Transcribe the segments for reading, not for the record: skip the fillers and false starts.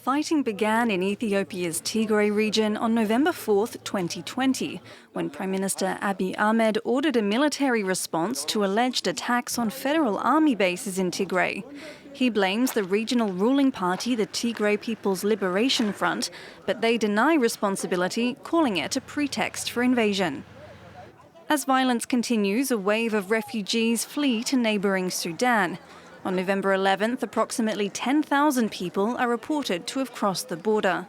Fighting began in Ethiopia's Tigray region on November 4, 2020, when Prime Minister Abiy Ahmed ordered a military response to alleged attacks on federal army bases in Tigray. He blames the regional ruling party, the Tigray People's Liberation Front, but they deny responsibility, calling it a pretext for invasion. As violence continues, a wave of refugees flee to neighbouring Sudan. On November 11th, approximately 10,000 people are reported to have crossed the border.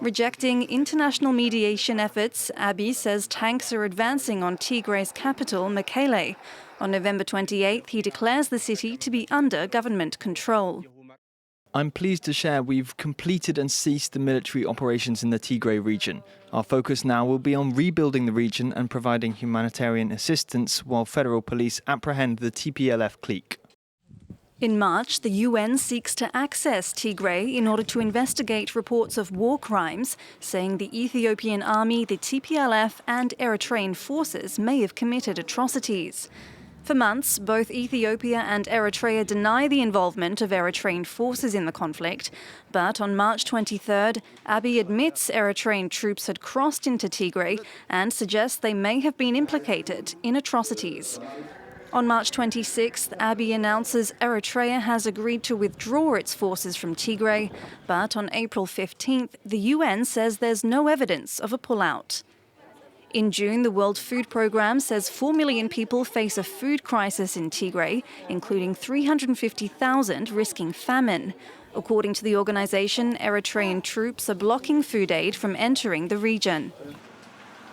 Rejecting international mediation efforts, Abiy says tanks are advancing on Tigray's capital, Mekele. On November 28th, he declares the city to be under government control. I'm pleased to share we've completed and ceased the military operations in the Tigray region. Our focus now will be on rebuilding the region and providing humanitarian assistance while federal police apprehend the TPLF clique. In March, the UN seeks to access Tigray in order to investigate reports of war crimes, saying the Ethiopian army, the TPLF and Eritrean forces may have committed atrocities. For months, both Ethiopia and Eritrea deny the involvement of Eritrean forces in the conflict, but on March 23rd, Abiy admits Eritrean troops had crossed into Tigray and suggests they may have been implicated in atrocities. On March 26th, Abiy announces Eritrea has agreed to withdraw its forces from Tigray, but on April 15th, the UN says there's no evidence of a pullout. In June, the World Food Programme says 4 million people face a food crisis in Tigray, including 350,000 risking famine. According to the organisation, Eritrean troops are blocking food aid from entering the region.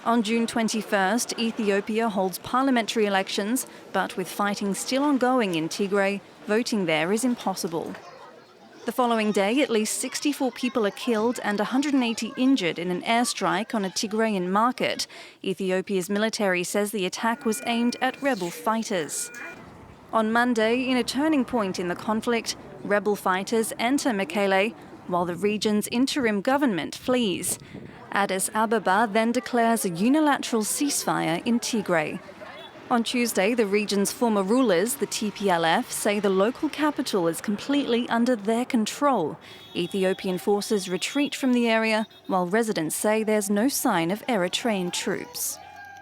On June 21st, Ethiopia holds parliamentary elections, but with fighting still ongoing in Tigray, voting there is impossible. The following day, at least 64 people are killed and 180 injured in an airstrike on a Tigrayan market. Ethiopia's military says the attack was aimed at rebel fighters. On Monday, in a turning point in the conflict, rebel fighters enter Mekele, while the region's interim government flees. Addis Ababa then declares a unilateral ceasefire in Tigray. On Tuesday, the region's former rulers, the TPLF, say the local capital is completely under their control. Ethiopian forces retreat from the area, while residents say there's no sign of Eritrean troops.